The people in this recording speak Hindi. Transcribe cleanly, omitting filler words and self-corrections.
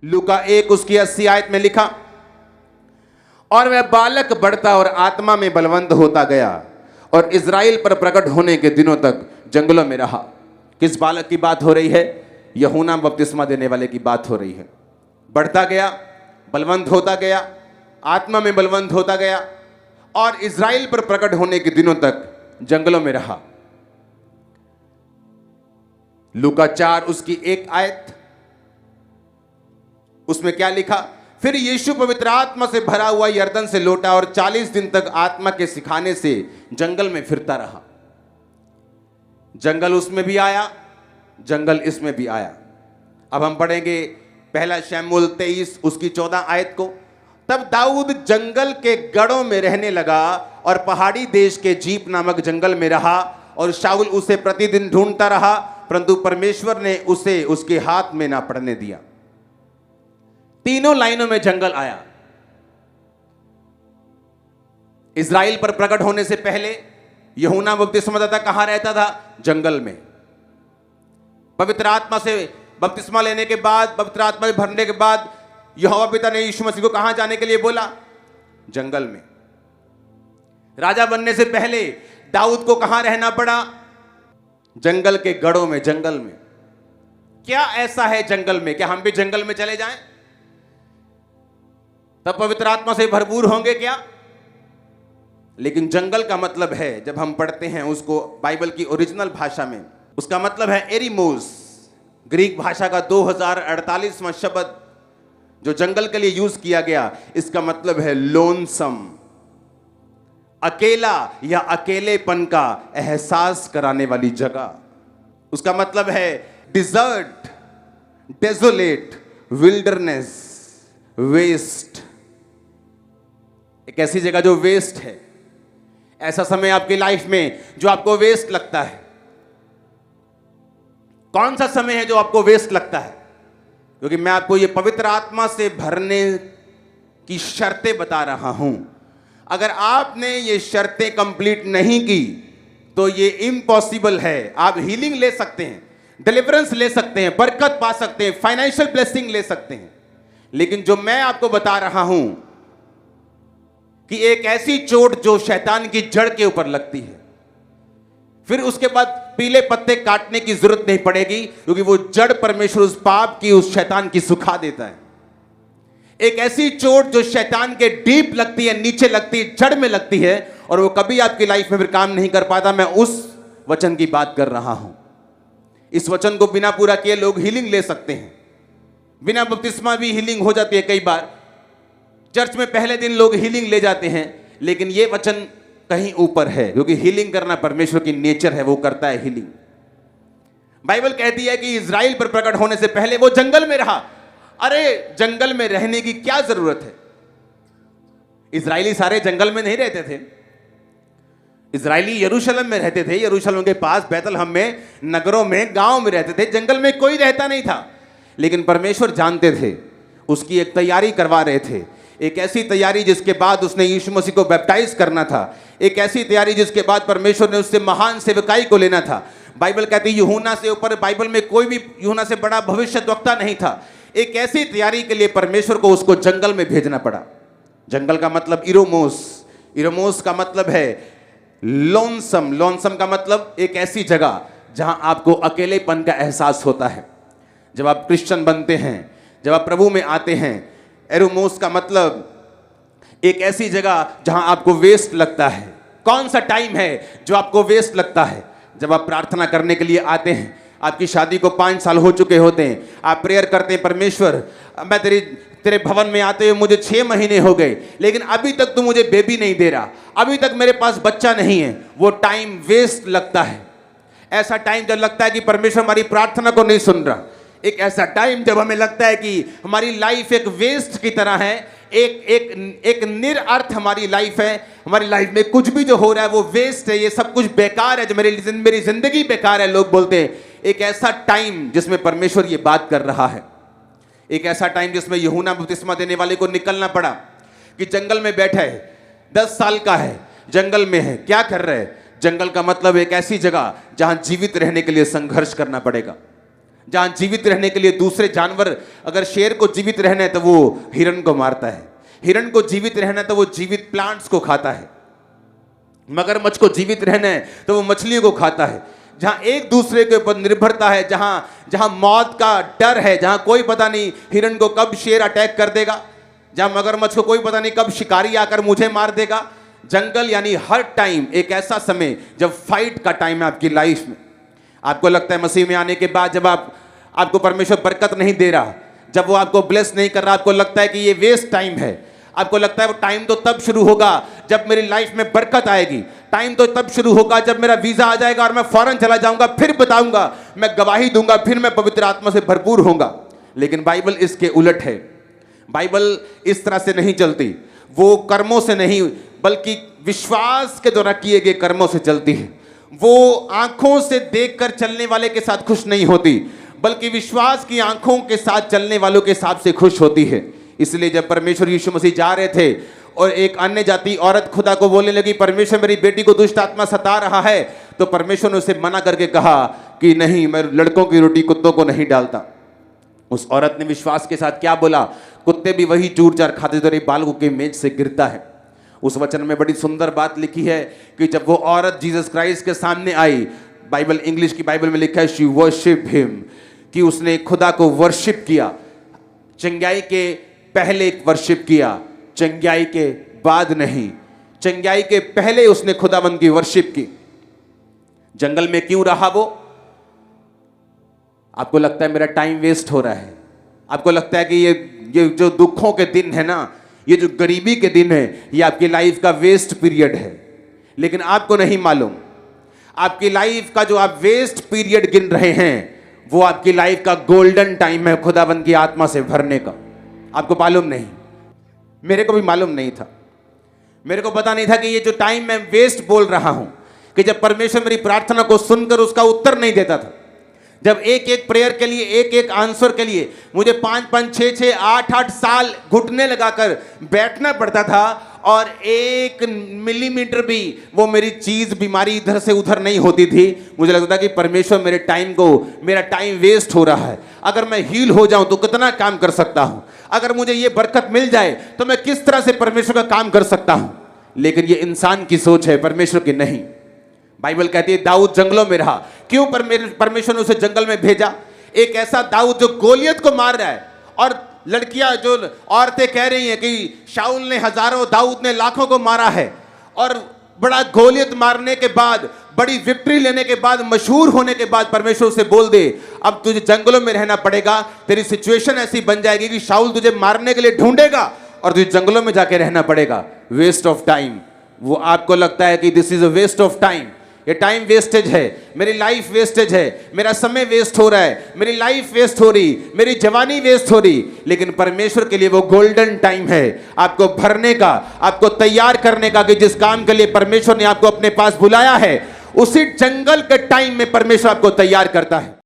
लूका 1 उसकी 80 आयत में लिखा, और वह बालक बढ़ता और आत्मा में बलवंत होता गया और इज़राइल पर प्रकट होने के दिनों तक जंगलों में रहा। किस बालक की बात हो रही है? यूहन्ना बपतिस्मा देने वाले की बात हो रही है। बढ़ता गया, बलवंत होता गया, आत्मा में बलवंत होता गया और इज़राइल पर प्रकट होने के दिनों तक जंगलों में रहा। लूका 4 उसकी 1 आयत, उसमें क्या लिखा? फिर यीशु पवित्र आत्मा से भरा हुआ यरदन से लौटा और 40 दिन तक आत्मा के सिखाने से जंगल में फिरता रहा। जंगल उसमें भी आया, जंगल इसमें भी आया। अब हम पढ़ेंगे पहला शमूएल 23 उसकी 14 आयत को। तब दाऊद जंगल के गढ़ों में रहने लगा और पहाड़ी देश के जीप नामक जंगल में रहा, और शाऊल उसे प्रतिदिन ढूंढता रहा, परंतु परमेश्वर ने उसे उसके हाथ में ना पड़ने दिया। तीनों लाइनों में जंगल आया। इज़राइल पर प्रकट होने से पहले यूहन्ना बपतिस्मादाता कहां रहता था? जंगल में। पवित्र आत्मा से बपतिस्मा लेने के बाद, पवित्र आत्मा से भरने के बाद यहोवा पिता ने यीशु मसीह को कहां जाने के लिए बोला? जंगल में। राजा बनने से पहले दाऊद को कहां रहना पड़ा? जंगल के गढ़ों में, जंगल में। क्या ऐसा है जंगल में? क्या हम भी जंगल में चले जाएं तब पवित्र आत्मा से भरपूर होंगे क्या? लेकिन जंगल का मतलब है, जब हम पढ़ते हैं उसको बाइबल की ओरिजिनल भाषा में, उसका मतलब है एरिमोस। ग्रीक भाषा का 2048वां शब्द जो जंगल के लिए यूज किया गया, इसका मतलब है लोनसम, अकेला या अकेलेपन का एहसास कराने वाली जगह। उसका मतलब है डिजर्ट, डेजोलेट, विल्डरनेस, वेस्ट। एक ऐसी जगह जो वेस्ट है। ऐसा समय आपकी लाइफ में जो आपको वेस्ट लगता है। कौन सा समय है जो आपको वेस्ट लगता है? क्योंकि मैं आपको ये पवित्र आत्मा से भरने की शर्तें बता रहा हूं। अगर आपने ये शर्तें कंप्लीट नहीं की तो ये इम्पॉसिबल है। आप हीलिंग ले सकते हैं, डिलीवरेंस ले सकते हैं, बरकत पा सकते हैं, फाइनेंशियल ब्लेसिंग ले सकते हैं, लेकिन जो मैं आपको बता रहा हूं कि एक ऐसी चोट जो शैतान की जड़ के ऊपर लगती है, फिर उसके बाद पीले पत्ते काटने की जरूरत नहीं पड़ेगी, क्योंकि वो जड़ परमेश्वर उस पाप की, उस शैतान की सुखा देता है। एक ऐसी चोट जो शैतान के डीप लगती है, नीचे लगती है, जड़ में लगती है, और वो कभी आपकी लाइफ में फिर काम नहीं कर पाता। मैं उस वचन की बात कर रहा हूं। इस वचन को बिना पूरा किए लोग हीलिंग ले सकते हैं। बिना बपतिस्मा भी हीलिंग हो जाती है। कई बार चर्च में पहले दिन लोग हीलिंग ले जाते हैं, लेकिन ये वचन कहीं ऊपर है, क्योंकि हीलिंग करना परमेश्वर की नेचर है, वो करता है हीलिंग। बाइबल कहती है कि इज़राइल पर प्रकट होने से पहले वो जंगल में रहा। अरे जंगल में रहने की क्या जरूरत है? इज़राइली सारे जंगल में नहीं रहते थे। इज़राइली यरूशलेम में रहते थे, यरूशलेम के पास बैतलहम में, नगरों में, गांव में रहते थे। जंगल में कोई रहता नहीं था, लेकिन परमेश्वर जानते थे, उसकी एक तैयारी करवा रहे थे। एक ऐसी तैयारी जिसके बाद उसने यीशु मसीह को बैप्टाइज करना था। एक ऐसी तैयारी जिसके बाद परमेश्वर ने उससे महान सेवकाई को लेना था। बाइबल कहती है यूहन्ना से ऊपर बाइबल में कोई भी यूहन्ना से बड़ा भविष्यद्वक्ता नहीं था। एक ऐसी तैयारी के लिए परमेश्वर को उसको जंगल में भेजना पड़ा। जंगल का मतलब इरोमोस, इरोमोस का मतलब है लोनसम, लोनसम का मतलब एक ऐसी जगह जहां आपको अकेलेपन का एहसास होता है। जब आप क्रिश्चियन बनते हैं, जब आप प्रभु में आते हैं, एरोमोस का मतलब एक ऐसी जगह जहां आपको वेस्ट लगता है। कौन सा टाइम है जो आपको वेस्ट लगता है? जब आप प्रार्थना करने के लिए आते हैं, आपकी शादी को 5 साल हो चुके होते हैं, आप प्रेयर करते हैं, परमेश्वर मैं तेरे भवन में आते हुए मुझे 6 महीने हो गए, लेकिन अभी तक तू मुझे बेबी नहीं दे रहा, अभी तक मेरे पास बच्चा नहीं है। वो टाइम वेस्ट लगता है। ऐसा टाइम जब लगता है कि परमेश्वर हमारी प्रार्थना को नहीं सुन रहा। एक ऐसा टाइम जब हमें लगता है कि हमारी लाइफ एक वेस्ट की तरह है, एक निरअर्थ हमारी लाइफ है, हमारी लाइफ में कुछ भी जो हो रहा है वो वेस्ट है, ये सब कुछ बेकार है, जो मेरी जिंदगी बेकार है, लोग बोलते हैं। एक ऐसा टाइम जिसमें परमेश्वर ये बात कर रहा है। एक ऐसा टाइम जिसमें यूहन्ना बपतिस्मा देने वाले को निकलना पड़ा कि जंगल में बैठा है, 10 साल का है, जंगल में है, क्या कर रहे हैं? जंगल का मतलब एक ऐसी जगह जहां जीवित रहने के लिए संघर्ष करना पड़ेगा। जहां जीवित रहने के लिए दूसरे जानवर, अगर शेर को जीवित रहना है तो वो हिरण को मारता है, हिरण को जीवित रहना है तो वो जीवित प्लांट्स को खाता है, मगरमच्छ को जीवित रहना है तो वो मछलियों को खाता है। जहां एक दूसरे के ऊपर निर्भरता है, जहां मौत का डर है, जहां कोई पता नहीं हिरण को कब शेर अटैक कर देगा, जहां मगरमच्छ को कोई पता नहीं कब शिकारी आकर मुझे मार देगा। जंगल यानी हर टाइम एक ऐसा समय जब फाइट का टाइम है आपकी लाइफ में। आपको लगता है मसीह में आने के बाद जब आपको परमेश्वर बरकत नहीं दे रहा, जब वो आपको ब्लेस नहीं कर रहा, आपको लगता है कि ये वेस्ट टाइम है। आपको लगता है वो टाइम तो तब शुरू होगा जब मेरी लाइफ में बरकत आएगी, टाइम तो तब शुरू होगा जब मेरा वीजा आ जाएगा और मैं फौरन चला जाऊंगा, फिर बताऊंगा, मैं गवाही दूंगा, फिर मैं पवित्र आत्मा से भरपूर होऊंगा। लेकिन बाइबल इसके उलट है। बाइबल इस तरह से नहीं चलती। वो कर्मों से नहीं बल्कि विश्वास के द्वारा किए गए कर्मों से चलती है। वो आंखों से देखकर चलने वाले के साथ खुश नहीं होती, बल्कि विश्वास की आंखों के साथ चलने वालों के हिसाब से खुश होती है। इसलिए जब परमेश्वर यीशु मसीह जा रहे थे और एक अन्य जाति औरत खुदा को बोलने लगी, परमेश्वर मेरी बेटी को दुष्ट आत्मा सता रहा है, तो परमेश्वर ने उसे मना करके कहा कि नहीं, मैं लड़कों की रोटी कुत्तों को नहीं डालता। उस औरत ने विश्वास के साथ क्या बोला? कुत्ते भी वही चूर चार खाते तेरे बालकों के मेज से गिरता है। उस वचन में बड़ी सुंदर बात लिखी है कि जब वो औरत जीसस क्राइस्ट के सामने आई, बाइबल इंग्लिश की बाइबल में लिखा है शी वर्शिप हिम, कि उसने खुदा को वर्शिप किया। चंगाई के पहले वर्शिप किया, चंगाई के बाद नहीं। चंगाई के पहले उसने खुदाबंद की वर्शिप की। जंगल में क्यों रहा वो? आपको लगता है मेरा टाइम वेस्ट हो रहा है, आपको लगता है कि ये जो दुखों के दिन है ना, ये जो गरीबी के दिन है, ये आपकी लाइफ का वेस्ट पीरियड है। लेकिन आपको नहीं मालूम, आपकी लाइफ का जो आप वेस्ट पीरियड गिन रहे हैं, वो आपकी लाइफ का गोल्डन टाइम है खुदाबंद की आत्मा से भरने का। आपको मालूम नहीं, मेरे को भी मालूम नहीं था। मेरे को पता नहीं था कि ये जो टाइम मैं वेस्ट बोल रहा हूं, कि जब परमेश्वर मेरी प्रार्थना को सुनकर उसका उत्तर नहीं देता था, जब एक एक प्रेयर के लिए, एक एक आंसर के लिए मुझे 5-5, 6-6, 8-8 साल घुटने लगाकर बैठना पड़ता था, और 1 मिलीमीटर भी वो मेरी चीज बीमारी इधर से उधर नहीं होती थी, मुझे लगता था कि परमेश्वर मेरा टाइम वेस्ट हो रहा है। अगर मैं हील हो जाऊं तो कितना काम कर सकता हूं, अगर मुझे ये बरकत मिल जाए तो मैं किस तरह से परमेश्वर का काम कर सकता हूं। लेकिन ये इंसान की सोच है, परमेश्वर की नहीं। बाइबल कहती है दाऊद जंगलों में रहा। क्यों परमेश्वर ने उसे जंगल में भेजा? एक ऐसा दाऊद जो गोलियत को मार रहा है, और लड़कियां, जो औरतें कह रही हैं कि शाऊल ने हजारों, दाऊद ने लाखों को मारा है, और बड़ा गोलियत मारने के बाद, बड़ी विक्ट्री लेने के बाद, मशहूर होने के बाद परमेश्वर से बोल दे अब तुझे जंगलों में रहना पड़ेगा। तेरी सिचुएशन ऐसी बन जाएगी कि शाऊल तुझे मारने के लिए ढूंढेगा और तुझे जंगलों में जाके रहना पड़ेगा। Waste of time. वो आपको लगता है कि this is a waste of time, ये टाइम वेस्टेज है, मेरी लाइफ वेस्टेज है, मेरा समय वेस्ट हो रहा है, मेरी लाइफ वेस्ट हो रही, मेरी जवानी वेस्ट हो रही। लेकिन परमेश्वर के लिए वो गोल्डन टाइम है आपको भरने का, आपको तैयार करने का, कि जिस काम के लिए परमेश्वर ने आपको अपने पास बुलाया है, उसी जंगल के टाइम में परमेश्वर आपको तैयार करता है।